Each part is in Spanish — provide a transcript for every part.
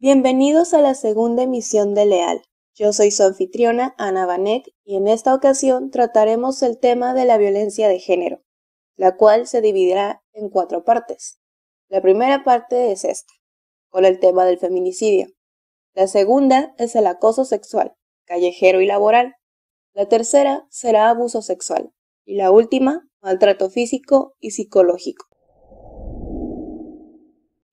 Bienvenidos a la segunda emisión de Leal. Yo soy su anfitriona, Ana Vanek, y en esta ocasión trataremos el tema de la violencia de género, la cual se dividirá en 4 partes. La primera parte es esta, con el tema del feminicidio. La segunda es el acoso sexual, callejero y laboral. La tercera será abuso sexual. Y la última, maltrato físico y psicológico.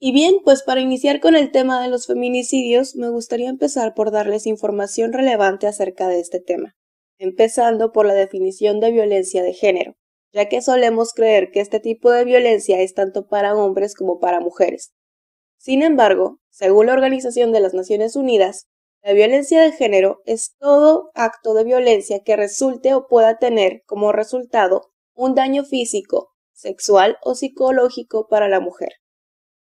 Y bien, pues para iniciar con el tema de los feminicidios, me gustaría empezar por darles información relevante acerca de este tema, empezando por la definición de violencia de género, ya que solemos creer que este tipo de violencia es tanto para hombres como para mujeres. Sin embargo, según la Organización de las Naciones Unidas, la violencia de género es todo acto de violencia que resulte o pueda tener como resultado un daño físico, sexual o psicológico para la mujer.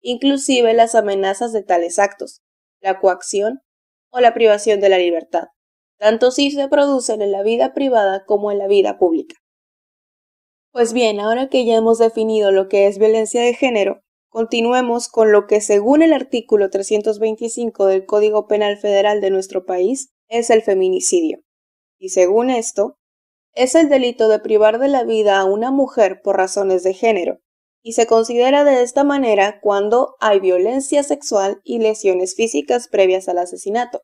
Inclusive las amenazas de tales actos, la coacción o la privación de la libertad, tanto si se producen en la vida privada como en la vida pública. Pues bien, ahora que ya hemos definido lo que es violencia de género, continuemos con lo que según el artículo 325 del Código Penal Federal de nuestro país es el feminicidio. Y según esto, es el delito de privar de la vida a una mujer por razones de género, y se considera de esta manera cuando hay violencia sexual y lesiones físicas previas al asesinato,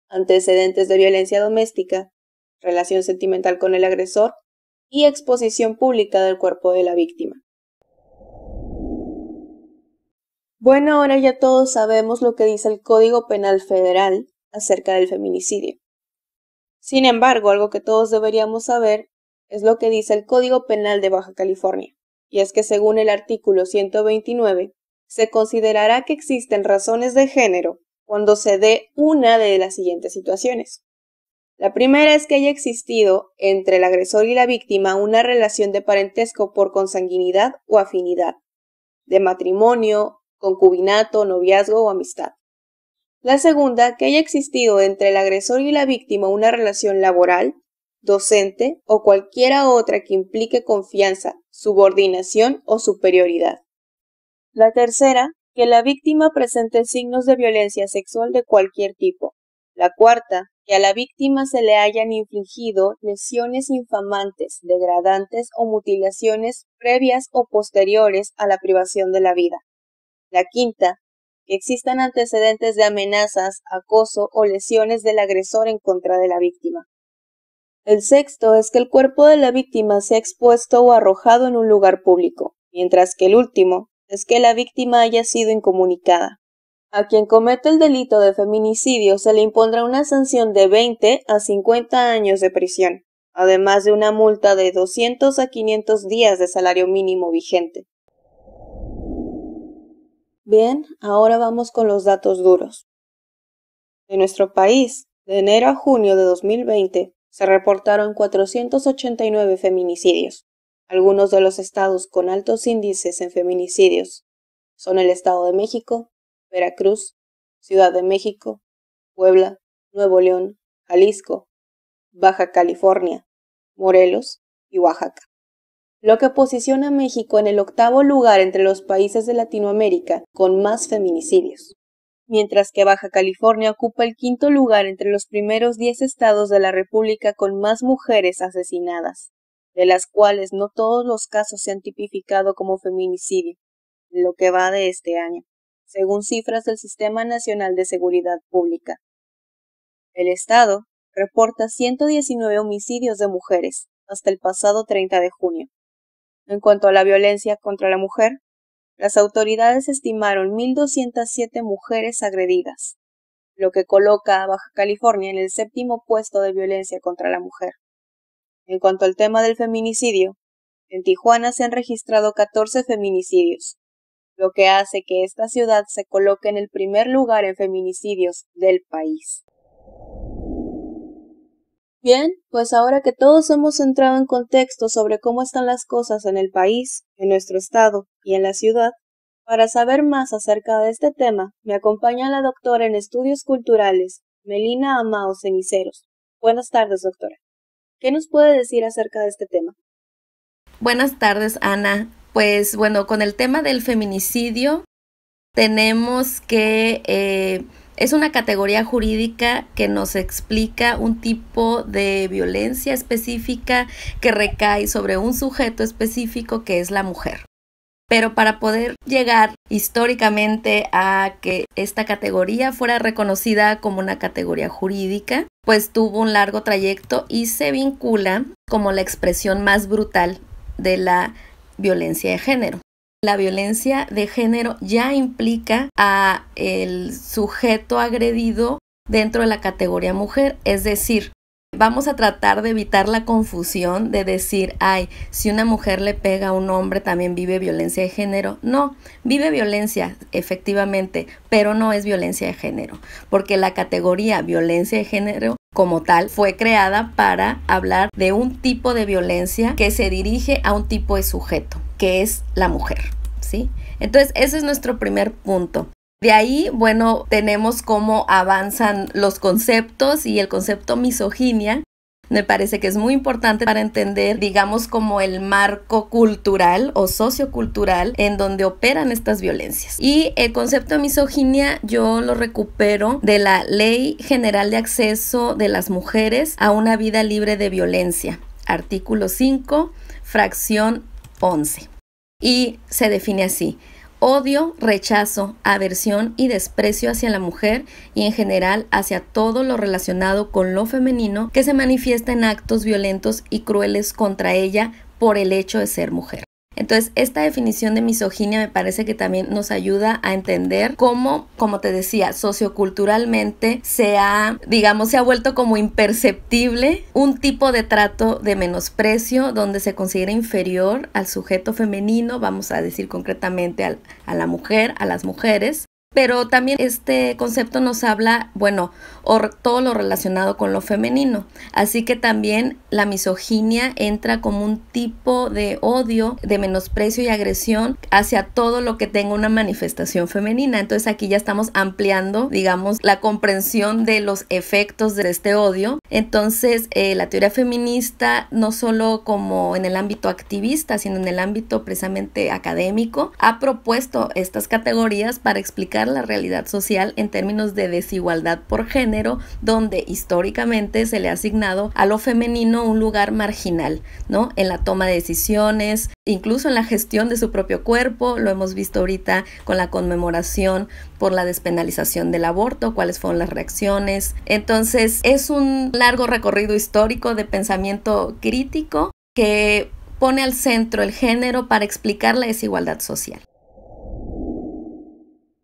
antecedentes de violencia doméstica, relación sentimental con el agresor y exposición pública del cuerpo de la víctima. Bueno, ahora ya todos sabemos lo que dice el Código Penal Federal acerca del feminicidio. Sin embargo, algo que todos deberíamos saber es lo que dice el Código Penal de Baja California. Y es que según el artículo 129, se considerará que existen razones de género cuando se dé una de las siguientes situaciones. La primera es que haya existido entre el agresor y la víctima una relación de parentesco por consanguinidad o afinidad, de matrimonio, concubinato, noviazgo o amistad. La segunda, que haya existido entre el agresor y la víctima una relación laboral, docente o cualquiera otra que implique confianza, subordinación o superioridad. La tercera, que la víctima presente signos de violencia sexual de cualquier tipo. La cuarta, que a la víctima se le hayan infligido lesiones infamantes, degradantes o mutilaciones previas o posteriores a la privación de la vida. La quinta, que existan antecedentes de amenazas, acoso o lesiones del agresor en contra de la víctima. El sexto es que el cuerpo de la víctima sea expuesto o arrojado en un lugar público, mientras que el último es que la víctima haya sido incomunicada. A quien comete el delito de feminicidio se le impondrá una sanción de 20 a 50 años de prisión, además de una multa de 200 a 500 días de salario mínimo vigente. Bien, ahora vamos con los datos duros. En nuestro país, de enero a junio de 2020, se reportaron 489 feminicidios. Algunos de los estados con altos índices en feminicidios son el Estado de México, Veracruz, Ciudad de México, Puebla, Nuevo León, Jalisco, Baja California, Morelos y Oaxaca, lo que posiciona a México en el 8º lugar entre los países de Latinoamérica con más feminicidios, mientras que Baja California ocupa el 5º lugar entre los primeros 10 estados de la República con más mujeres asesinadas, de las cuales no todos los casos se han tipificado como feminicidio, en lo que va de este año, según cifras del Sistema Nacional de Seguridad Pública. El estado reporta 119 homicidios de mujeres hasta el pasado 30 de junio. En cuanto a la violencia contra la mujer, las autoridades estimaron 1.207 mujeres agredidas, lo que coloca a Baja California en el 7º puesto de violencia contra la mujer. En cuanto al tema del feminicidio, en Tijuana se han registrado 14 feminicidios, lo que hace que esta ciudad se coloque en el primer lugar en feminicidios del país. Bien, pues ahora que todos hemos entrado en contexto sobre cómo están las cosas en el país, en nuestro estado y en la ciudad, para saber más acerca de este tema, me acompaña la doctora en Estudios Culturales, Melina Amao Ceniceros. Buenas tardes, doctora. ¿Qué nos puede decir acerca de este tema? Buenas tardes, Ana. Pues bueno, con el tema del feminicidio tenemos que Es una categoría jurídica que nos explica un tipo de violencia específica que recae sobre un sujeto específico que es la mujer. Pero para poder llegar históricamente a que esta categoría fuera reconocida como una categoría jurídica, pues tuvo un largo trayecto y se vincula como la expresión más brutal de la violencia de género. La violencia de género ya implica a el sujeto agredido dentro de la categoría mujer, es decir, vamos a tratar de evitar la confusión de decir, ay, si una mujer le pega a un hombre también vive violencia de género. No, vive violencia, efectivamente, pero no es violencia de género, porque la categoría violencia de género como tal fue creada para hablar de un tipo de violencia que se dirige a un tipo de sujeto, que es la mujer, ¿sí? Entonces, ese es nuestro primer punto. De ahí, bueno, tenemos cómo avanzan los conceptos y el concepto misoginia. Me parece que es muy importante para entender, digamos, como el marco cultural o sociocultural en donde operan estas violencias. Y el concepto de misoginia yo lo recupero de la Ley General de Acceso de las Mujeres a una Vida Libre de Violencia, artículo 5, fracción 11. Y se define así: odio, rechazo, aversión y desprecio hacia la mujer y en general hacia todo lo relacionado con lo femenino que se manifiesta en actos violentos y crueles contra ella por el hecho de ser mujer. Entonces, esta definición de misoginia me parece que también nos ayuda a entender cómo, como te decía, socioculturalmente se ha vuelto como imperceptible un tipo de trato de menosprecio donde se considera inferior al sujeto femenino, vamos a decir concretamente a la mujer, a las mujeres. Pero también este concepto nos habla, todo lo relacionado con lo femenino. Así que también la misoginia entra como un tipo de odio, de menosprecio y agresión hacia todo lo que tenga una manifestación femenina. Entonces aquí ya estamos ampliando, la comprensión de los efectos de este odio. Entonces la teoría feminista, no solo como en el ámbito activista, sino en el ámbito precisamente académico, ha propuesto estas categorías para explicar la realidad social en términos de desigualdad por género, donde históricamente se le ha asignado a lo femenino un lugar marginal, ¿no? En la toma de decisiones, incluso en la gestión de su propio cuerpo. Lo hemos visto ahorita con la conmemoración por la despenalización del aborto, cuáles fueron las reacciones. Entonces, es un largo recorrido histórico de pensamiento crítico que pone al centro el género para explicar la desigualdad social.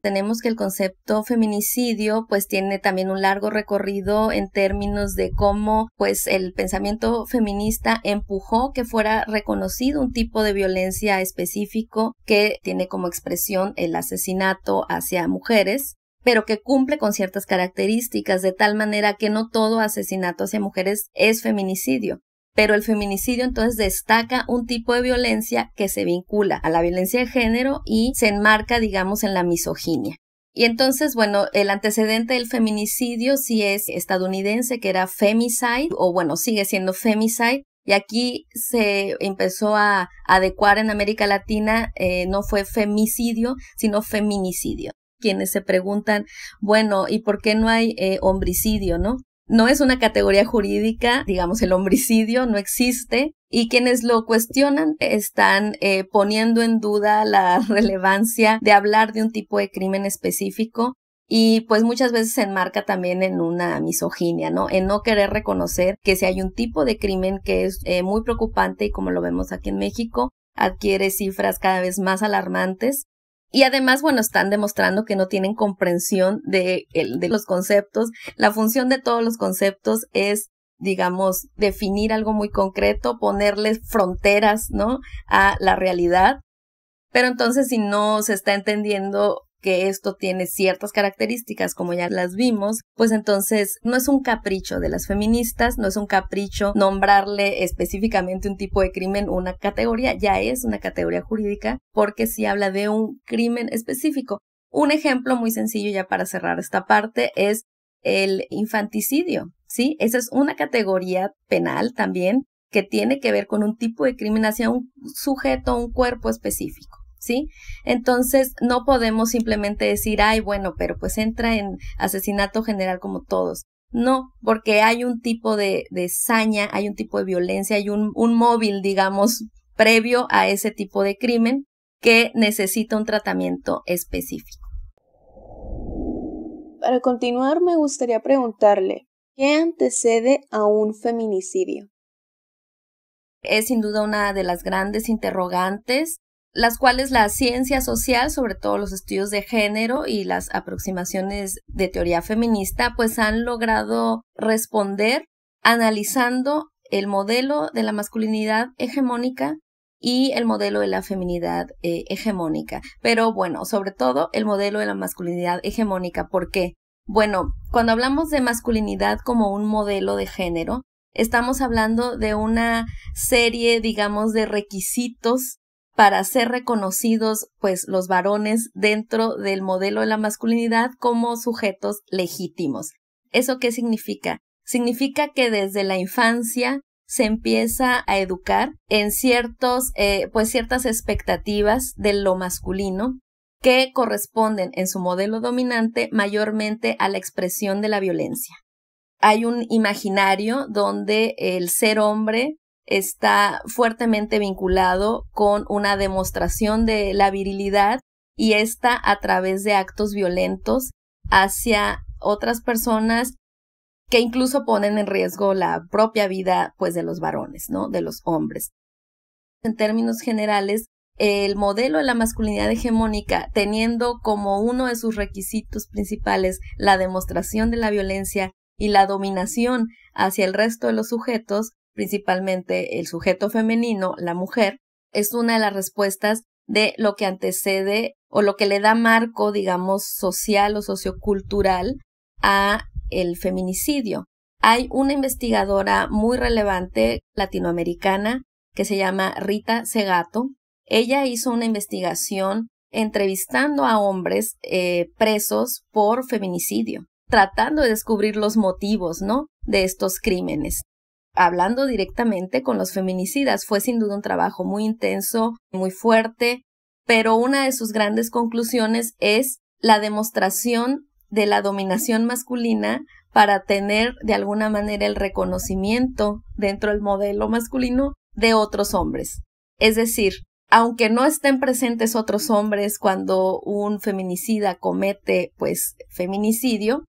Tenemos que el concepto feminicidio pues tiene también un largo recorrido en términos de cómo pues el pensamiento feminista empujó que fuera reconocido un tipo de violencia específico que tiene como expresión el asesinato hacia mujeres, pero que cumple con ciertas características de tal manera que no todo asesinato hacia mujeres es feminicidio. Pero el feminicidio entonces destaca un tipo de violencia que se vincula a la violencia de género y se enmarca, en la misoginia. Y entonces, el antecedente del feminicidio sí es estadounidense, que era femicide, sigue siendo femicide. Y aquí se empezó a adecuar en América Latina, no fue femicidio, sino feminicidio. Quienes se preguntan, ¿y por qué no hay homicidio, no? No es una categoría jurídica, el homicidio no existe, y quienes lo cuestionan están poniendo en duda la relevancia de hablar de un tipo de crimen específico y pues muchas veces se enmarca también en una misoginia, ¿no? En no querer reconocer que si hay un tipo de crimen que es muy preocupante y como lo vemos aquí en México, adquiere cifras cada vez más alarmantes. Y además, están demostrando que no tienen comprensión de los conceptos. La función de todos los conceptos es, definir algo muy concreto, ponerles fronteras, ¿no? A la realidad. Pero entonces, si no se está entendiendo que esto tiene ciertas características, como ya las vimos, pues entonces no es un capricho de las feministas, no es un capricho nombrarle específicamente un tipo de crimen una categoría, ya es una categoría jurídica porque sí habla de un crimen específico. Un ejemplo muy sencillo ya para cerrar esta parte es el infanticidio, ¿sí? Esa es una categoría penal también que tiene que ver con un tipo de crimen hacia un sujeto, un cuerpo específico. ¿sí? Entonces, no podemos simplemente decir, ay, bueno, pero pues entra en asesinato general como todos. No, porque hay un tipo de saña, hay un tipo de violencia, hay un móvil, digamos, previo a ese tipo de crimen que necesita un tratamiento específico. Para continuar, me gustaría preguntarle, ¿qué antecede a un feminicidio? Es sin duda una de las grandes interrogantes, las cuales la ciencia social, sobre todo los estudios de género y las aproximaciones de teoría feminista, pues han logrado responder analizando el modelo de la masculinidad hegemónica y el modelo de la feminidad hegemónica. Pero bueno, sobre todo el modelo de la masculinidad hegemónica. ¿Por qué? Bueno, cuando hablamos de masculinidad como un modelo de género, estamos hablando de una serie, digamos, de requisitos para ser reconocidos, pues, los varones dentro del modelo de la masculinidad como sujetos legítimos. ¿Eso qué significa? Significa que desde la infancia se empieza a educar en ciertas expectativas de lo masculino que corresponden en su modelo dominante mayormente a la expresión de la violencia. Hay un imaginario donde el ser hombre está fuertemente vinculado con una demostración de la virilidad y esta a través de actos violentos hacia otras personas que incluso ponen en riesgo la propia vida, pues, de los varones, ¿no? De los hombres. En términos generales, el modelo de la masculinidad hegemónica, teniendo como uno de sus requisitos principales la demostración de la violencia y la dominación hacia el resto de los sujetos, principalmente el sujeto femenino, la mujer, es una de las respuestas de lo que antecede o lo que le da marco, digamos, social o sociocultural a el feminicidio. Hay una investigadora muy relevante latinoamericana que se llama Rita Segato. Ella hizo una investigación entrevistando a hombres presos por feminicidio, tratando de descubrir los motivos, ¿no?, de estos crímenes. Hablando directamente con los feminicidas, fue sin duda un trabajo muy intenso, muy fuerte, pero una de sus grandes conclusiones es la demostración de la dominación masculina para tener de alguna manera el reconocimiento dentro del modelo masculino de otros hombres. Es decir, aunque no estén presentes otros hombres cuando un feminicida comete, pues, feminicidio,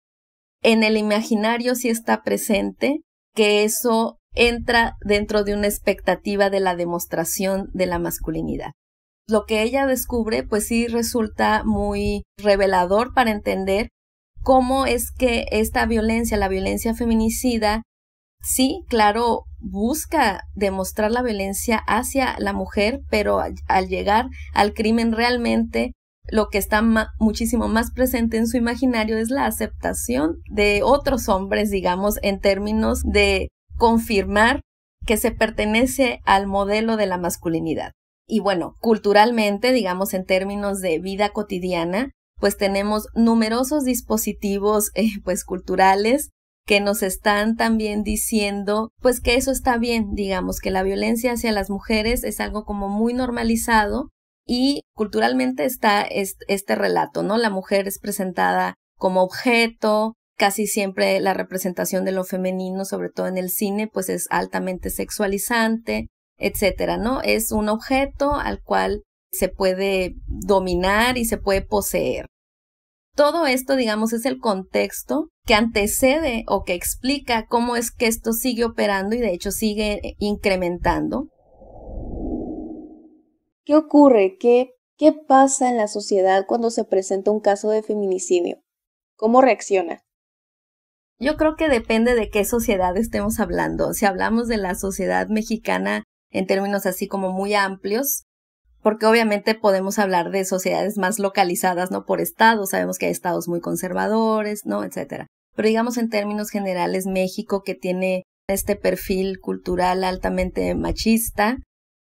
en el imaginario sí está presente que eso entra dentro de una expectativa de la demostración de la masculinidad. Lo que ella descubre, pues sí resulta muy revelador para entender cómo es que esta violencia, la violencia feminicida, sí, claro, busca demostrar la violencia hacia la mujer, pero al llegar al crimen realmente lo que está muchísimo más presente en su imaginario es la aceptación de otros hombres, digamos, en términos de confirmar que se pertenece al modelo de la masculinidad. Y bueno, culturalmente, digamos, en términos de vida cotidiana, pues tenemos numerosos dispositivos pues culturales que nos están también diciendo pues que eso está bien, digamos, que la violencia hacia las mujeres es algo como muy normalizado y culturalmente está este relato, ¿no? La mujer es presentada como objeto, casi siempre la representación de lo femenino, sobre todo en el cine, pues es altamente sexualizante, etcétera, ¿no? Es un objeto al cual se puede dominar y se puede poseer. Todo esto, digamos, es el contexto que antecede o que explica cómo es que esto sigue operando y de hecho sigue incrementando. ¿Qué ocurre? ¿Qué pasa en la sociedad cuando se presenta un caso de feminicidio? ¿Cómo reacciona? Yo creo que depende de qué sociedad estemos hablando. Si hablamos de la sociedad mexicana en términos así como muy amplios, porque obviamente podemos hablar de sociedades más localizadas, ¿no? Por estados, sabemos que hay estados muy conservadores, ¿no? Etcétera. Pero digamos en términos generales, México, que tiene este perfil cultural altamente machista,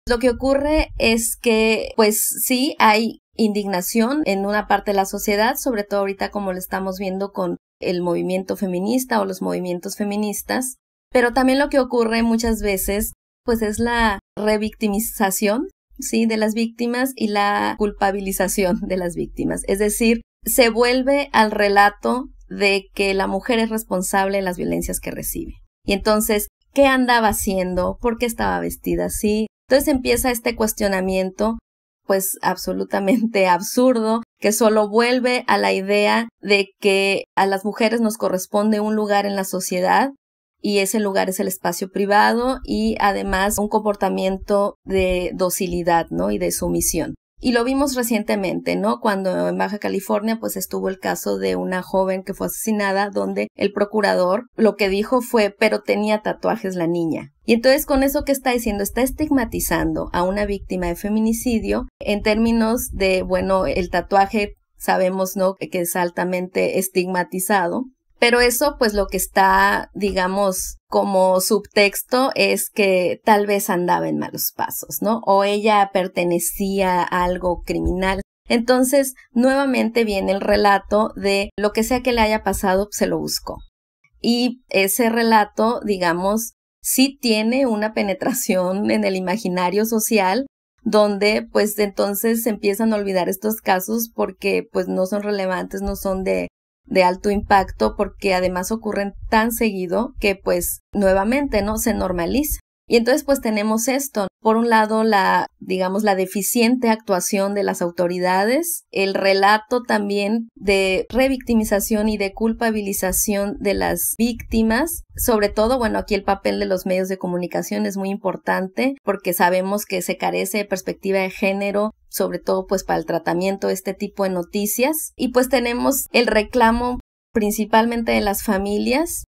lo que ocurre es que, pues sí, hay indignación en una parte de la sociedad, sobre todo ahorita como lo estamos viendo con el movimiento feminista o los movimientos feministas, pero también lo que ocurre muchas veces, pues es la revictimización ¿sí? De las víctimas y la culpabilización de las víctimas. Es decir, se vuelve al relato de que la mujer es responsable de las violencias que recibe. Y entonces, ¿qué andaba haciendo? ¿Por qué estaba vestida así? Entonces empieza este cuestionamiento, pues absolutamente absurdo, que solo vuelve a la idea de que a las mujeres nos corresponde un lugar en la sociedad y ese lugar es el espacio privado y además un comportamiento de docilidad, ¿no? Y de sumisión. Y lo vimos recientemente, ¿no? Cuando en Baja California pues estuvo el caso de una joven que fue asesinada, donde el procurador lo que dijo fue, pero tenía tatuajes la niña. Y entonces con eso que está diciendo, está estigmatizando a una víctima de feminicidio en términos de, bueno, el tatuaje sabemos, ¿no? Que es altamente estigmatizado. Pero eso, pues lo que está, digamos, como subtexto es que tal vez andaba en malos pasos, ¿no? O ella pertenecía a algo criminal. Entonces, nuevamente viene el relato de lo que sea que le haya pasado, se lo buscó. Y ese relato, digamos, sí tiene una penetración en el imaginario social, donde pues entonces se empiezan a olvidar estos casos porque pues no son relevantes, no son de alto impacto, porque además ocurren tan seguido que pues nuevamente no se normaliza. Y entonces pues tenemos esto, por un lado la deficiente actuación de las autoridades, el relato también de revictimización y de culpabilización de las víctimas, sobre todo, bueno, aquí el papel de los medios de comunicación es muy importante porque sabemos que se carece de perspectiva de género, sobre todo pues para el tratamiento de este tipo de noticias, y pues tenemos el reclamo principalmente de las familias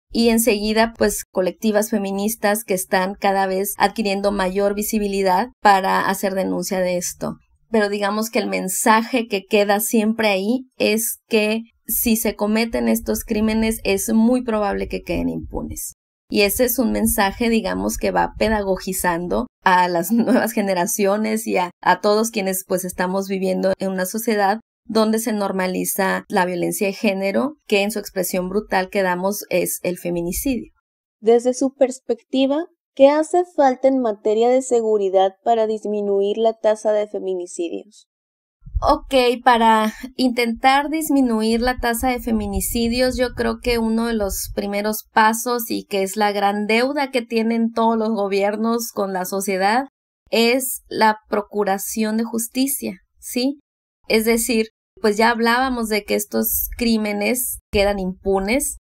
y enseguida pues colectivas feministas que están cada vez adquiriendo mayor visibilidad para hacer denuncia de esto. Pero digamos que el mensaje que queda siempre ahí es que si se cometen estos crímenes es muy probable que queden impunes. Y ese es un mensaje, digamos, que va pedagogizando a las nuevas generaciones y a todos quienes pues estamos viviendo en una sociedad donde se normaliza la violencia de género, que en su expresión brutal que damos es el feminicidio. Desde su perspectiva, ¿qué hace falta en materia de seguridad para disminuir la tasa de feminicidios? Ok, para intentar disminuir la tasa de feminicidios, yo creo que uno de los primeros pasos, y que es la gran deuda que tienen todos los gobiernos con la sociedad, es la procuración de justicia, ¿sí? Es decir, pues ya hablábamos de que estos crímenes quedan impunes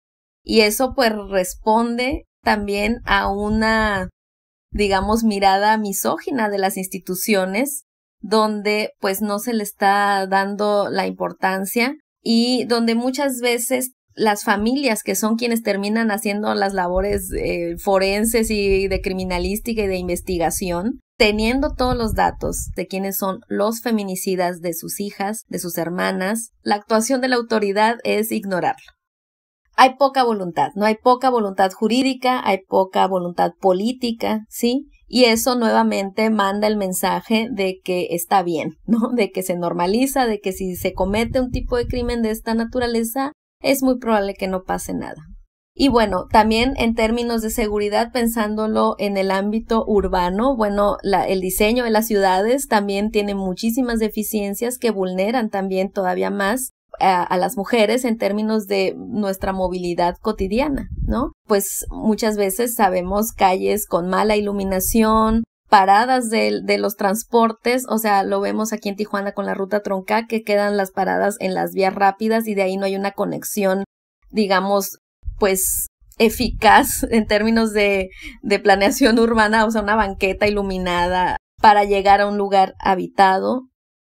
y eso pues responde también a una, digamos, mirada misógina de las instituciones, donde pues no se le está dando la importancia y donde muchas veces las familias, que son quienes terminan haciendo las labores forenses y de criminalística y de investigación, teniendo todos los datos de quiénes son los feminicidas de sus hijas, de sus hermanas, la actuación de la autoridad es ignorarlo. Hay poca voluntad, no hay poca voluntad jurídica, hay poca voluntad política, ¿sí? Y eso nuevamente manda el mensaje de que está bien, ¿no? De que se normaliza, de que si se comete un tipo de crimen de esta naturaleza, es muy probable que no pase nada. Y bueno, también en términos de seguridad, pensándolo en el ámbito urbano, bueno, el diseño de las ciudades también tiene muchísimas deficiencias que vulneran también todavía más a las mujeres en términos de nuestra movilidad cotidiana, ¿no? Pues muchas veces sabemos calles con mala iluminación, paradas de los transportes, o sea, lo vemos aquí en Tijuana con la ruta troncal, que quedan las paradas en las vías rápidas y de ahí no hay una conexión, digamos, pues eficaz en términos de planeación urbana, o sea, una banqueta iluminada para llegar a un lugar habitado.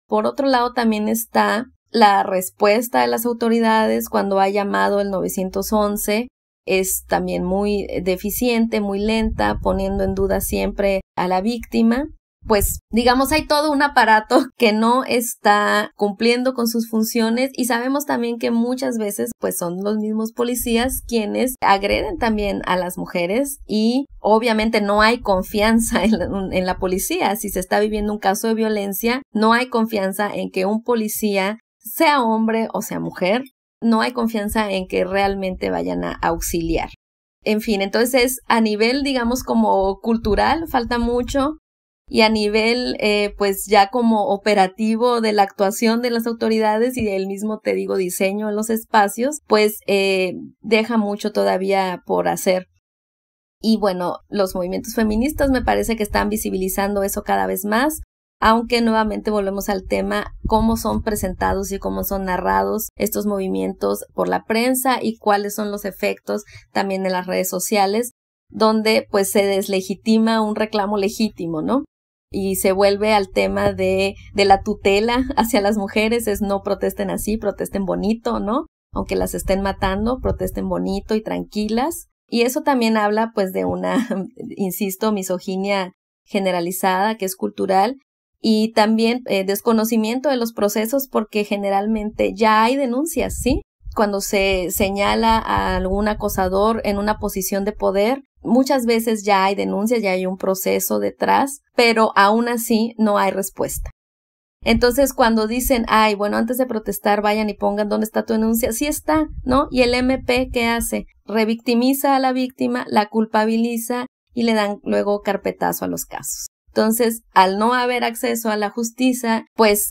Por otro lado, también está la respuesta de las autoridades cuando ha llamado el 911, es también muy deficiente, muy lenta, poniendo en duda siempre a la víctima. Pues digamos hay todo un aparato que no está cumpliendo con sus funciones y sabemos también que muchas veces pues son los mismos policías quienes agreden también a las mujeres y obviamente no hay confianza en la policía. Si se está viviendo un caso de violencia, no hay confianza en que un policía, sea hombre o sea mujer, no hay confianza en que realmente vayan a auxiliar. En fin, entonces a nivel digamos como cultural falta mucho. y a nivel pues ya como operativo de la actuación de las autoridades y del mismo, te digo, diseño en los espacios, pues deja mucho todavía por hacer. Y bueno, los movimientos feministas me parece que están visibilizando eso cada vez más, aunque nuevamente volvemos al tema cómo son presentados y cómo son narrados estos movimientos por la prensa y cuáles son los efectos también en las redes sociales, donde pues se deslegitima un reclamo legítimo, ¿no? Y se vuelve al tema de la tutela hacia las mujeres, es no protesten así, protesten bonito, ¿no? Aunque las estén matando, protesten bonito y tranquilas. Y eso también habla pues de una, insisto, misoginia generalizada que es cultural y también desconocimiento de los procesos porque generalmente ya hay denuncias, ¿sí? Cuando se señala a algún acosador en una posición de poder, muchas veces ya hay denuncias, ya hay un proceso detrás, pero aún así no hay respuesta. Entonces, cuando dicen, ay, bueno, antes de protestar, vayan y pongan dónde está tu denuncia, sí está, ¿no? Y el MP, ¿qué hace? Revictimiza a la víctima, la culpabiliza y le dan luego carpetazo a los casos. Entonces, al no haber acceso a la justicia, pues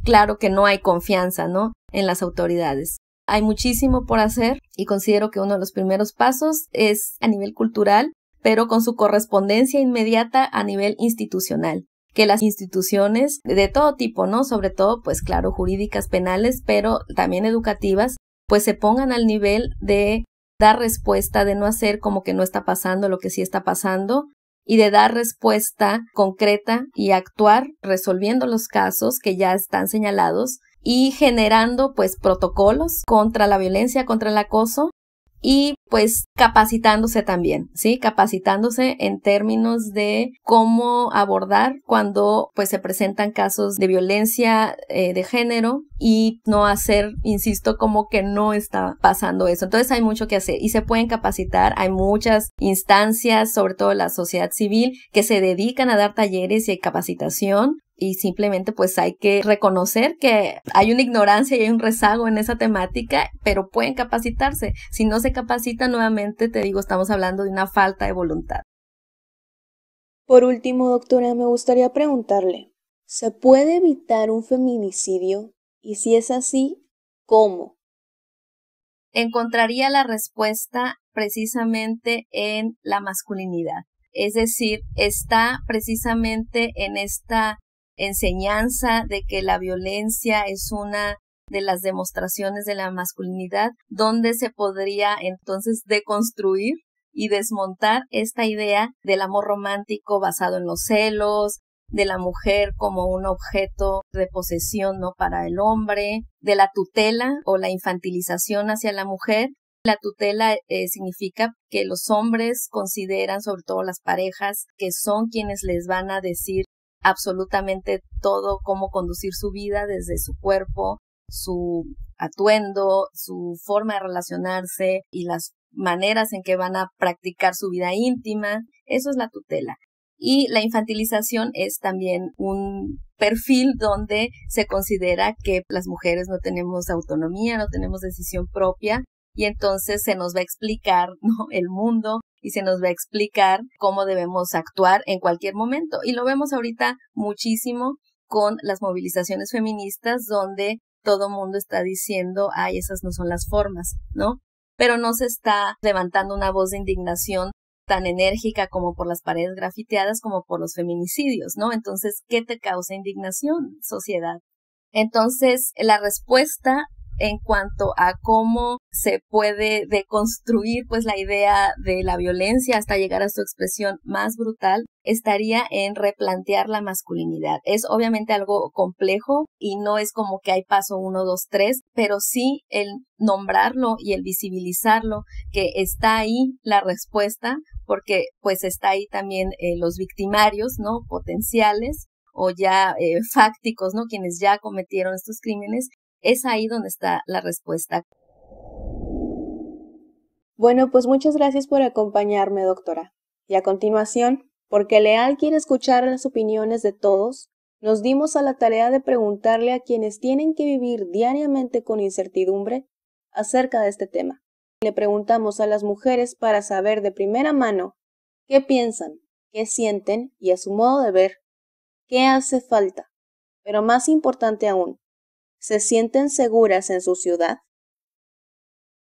claro que no hay confianza, ¿no? En las autoridades. Hay muchísimo por hacer y considero que uno de los primeros pasos es a nivel cultural, pero con su correspondencia inmediata a nivel institucional. Que las instituciones de todo tipo, ¿no? Sobre todo, pues claro, jurídicas, penales, pero también educativas, pues se pongan al nivel de dar respuesta, de no hacer como que no está pasando lo que sí está pasando y de dar respuesta concreta y actuar resolviendo los casos que ya están señalados y generando pues protocolos contra la violencia, contra el acoso y pues capacitándose también, ¿sí? Capacitándose en términos de cómo abordar cuando pues se presentan casos de violencia de género y no hacer, insisto, como que no está pasando eso. Entonces hay mucho que hacer y se pueden capacitar. Hay muchas instancias, sobre todo la sociedad civil, que se dedican a dar talleres y capacitación. Y simplemente pues hay que reconocer que hay una ignorancia y hay un rezago en esa temática, pero pueden capacitarse. Si no se capacitan, nuevamente te digo, estamos hablando de una falta de voluntad. Por último, doctora, me gustaría preguntarle, ¿se puede evitar un feminicidio? Y si es así, ¿cómo? Encontraría la respuesta precisamente en la masculinidad. Es decir, está precisamente en esta enseñanza de que la violencia es una de las demostraciones de la masculinidad, donde se podría entonces deconstruir y desmontar esta idea del amor romántico basado en los celos, de la mujer como un objeto de posesión, ¿no? Para el hombre, de la tutela o la infantilización hacia la mujer. La tutela significa que los hombres consideran, sobre todo las parejas, que son quienes les van a decir absolutamente todo, cómo conducir su vida desde su cuerpo, su atuendo, su forma de relacionarse y las maneras en que van a practicar su vida íntima. Eso es la tutela. Y la infantilización es también un perfil donde se considera que las mujeres no tenemos autonomía, no tenemos decisión propia y entonces se nos va a explicar, ¿no? El mundo y se nos va a explicar cómo debemos actuar en cualquier momento. Y lo vemos ahorita muchísimo con las movilizaciones feministas donde todo mundo está diciendo, ay, esas no son las formas, ¿no? Pero no se está levantando una voz de indignación tan enérgica como por las paredes grafiteadas como por los feminicidios, ¿no? Entonces, ¿qué te causa indignación, sociedad? Entonces, la respuesta en cuanto a cómo se puede deconstruir pues la idea de la violencia hasta llegar a su expresión más brutal estaría en replantear la masculinidad. Es obviamente algo complejo y no es como que hay paso 1, 2, 3, pero sí el nombrarlo y el visibilizarlo, que está ahí la respuesta, porque pues está ahí también los victimarios, ¿no? Potenciales o ya fácticos, ¿no? Quienes ya cometieron estos crímenes. Es ahí donde está la respuesta. Bueno, pues muchas gracias por acompañarme, doctora. Y a continuación, porque Leal quiere escuchar las opiniones de todos, nos dimos a la tarea de preguntarle a quienes tienen que vivir diariamente con incertidumbre acerca de este tema. Le preguntamos a las mujeres para saber de primera mano qué piensan, qué sienten y, a su modo de ver, qué hace falta. Pero más importante aún, ¿se sienten seguras en su ciudad?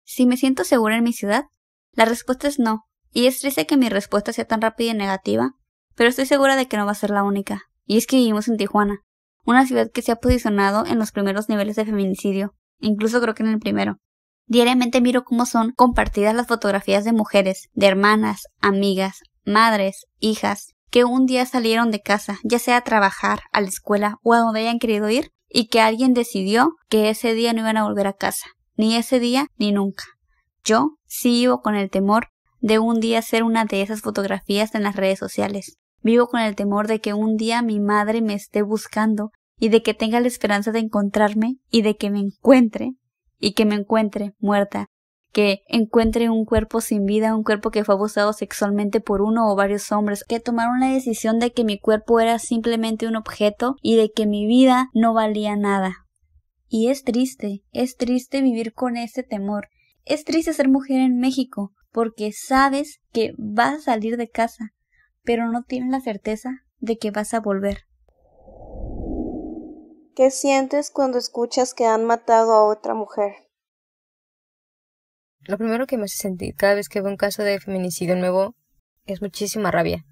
¿Si me siento segura en mi ciudad? La respuesta es no, y es triste que mi respuesta sea tan rápida y negativa, pero estoy segura de que no va a ser la única. Y es que vivimos en Tijuana, una ciudad que se ha posicionado en los primeros niveles de feminicidio, incluso creo que en el primero. Diariamente miro cómo son compartidas las fotografías de mujeres, de hermanas, amigas, madres, hijas, que un día salieron de casa, ya sea a trabajar, a la escuela o a donde hayan querido ir, y que alguien decidió que ese día no iban a volver a casa, ni ese día ni nunca. Yo sí vivo con el temor de un día ser una de esas fotografías en las redes sociales. Vivo con el temor de que un día mi madre me esté buscando y de que tenga la esperanza de encontrarme y de que me encuentre, y que me encuentre muerta, que encuentre un cuerpo sin vida, un cuerpo que fue abusado sexualmente por uno o varios hombres, que tomaron la decisión de que mi cuerpo era simplemente un objeto y de que mi vida no valía nada. Y es triste vivir con ese temor. Es triste ser mujer en México, porque sabes que vas a salir de casa, pero no tienes la certeza de que vas a volver. ¿Qué sientes cuando escuchas que han matado a otra mujer? Lo primero que me hace sentir cada vez que veo un caso de feminicidio nuevo es muchísima rabia.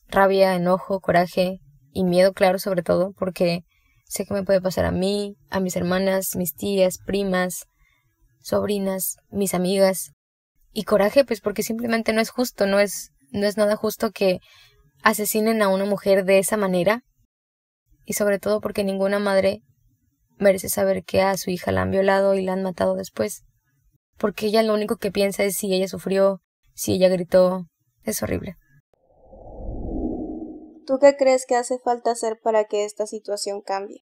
Rabia, enojo, coraje y miedo, claro, sobre todo, porque sé que me puede pasar a mí, a mis hermanas, mis tías, primas, sobrinas, mis amigas. Y coraje, pues porque simplemente no es justo, no es nada justo que asesinen a una mujer de esa manera. Y sobre todo porque ninguna madre merece saber que a su hija la han violado y la han matado después. Porque ella lo único que piensa es si ella sufrió, si ella gritó. Es horrible. ¿Tú qué crees que hace falta hacer para que esta situación cambie?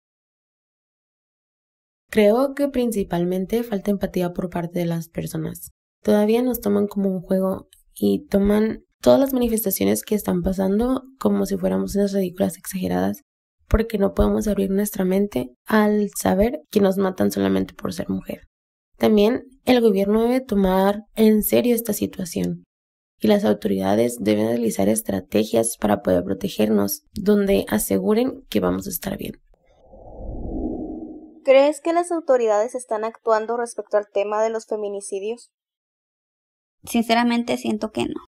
Creo que principalmente falta empatía por parte de las personas. Todavía nos toman como un juego y toman todas las manifestaciones que están pasando como si fuéramos unas ridículas exageradas, porque no podemos abrir nuestra mente al saber que nos matan solamente por ser mujer. También el gobierno debe tomar en serio esta situación y las autoridades deben realizar estrategias para poder protegernos, donde aseguren que vamos a estar bien. ¿Crees que las autoridades están actuando respecto al tema de los feminicidios? Sinceramente siento que no.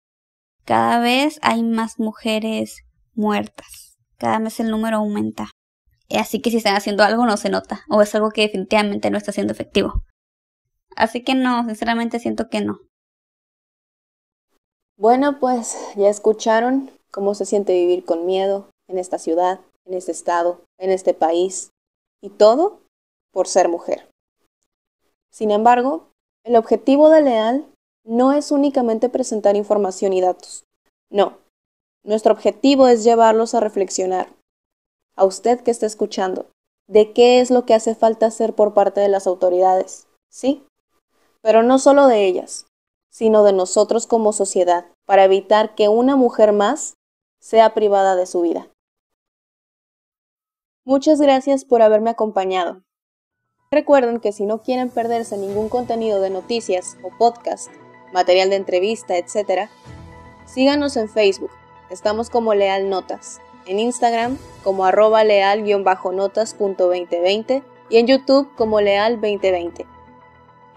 Cada vez hay más mujeres muertas. Cada vez el número aumenta. Así que si están haciendo algo no se nota, o es algo que definitivamente no está siendo efectivo. Así que no, sinceramente siento que no. Bueno, pues ya escucharon cómo se siente vivir con miedo en esta ciudad, en este estado, en este país, y todo por ser mujer. Sin embargo, el objetivo de Leal no es únicamente presentar información y datos. No, nuestro objetivo es llevarlos a reflexionar. A usted que está escuchando, ¿de qué es lo que hace falta hacer por parte de las autoridades? Sí, pero no solo de ellas, sino de nosotros como sociedad, para evitar que una mujer más sea privada de su vida. Muchas gracias por haberme acompañado. Recuerden que si no quieren perderse ningún contenido de noticias o podcast, material de entrevista, etc., síganos en Facebook, estamos como Leal Notas, en Instagram como @leal_notas.2020 y en YouTube como Leal2020.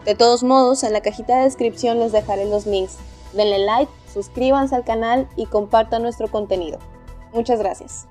De todos modos, en la cajita de descripción les dejaré los links. Denle like, suscríbanse al canal y compartan nuestro contenido. Muchas gracias.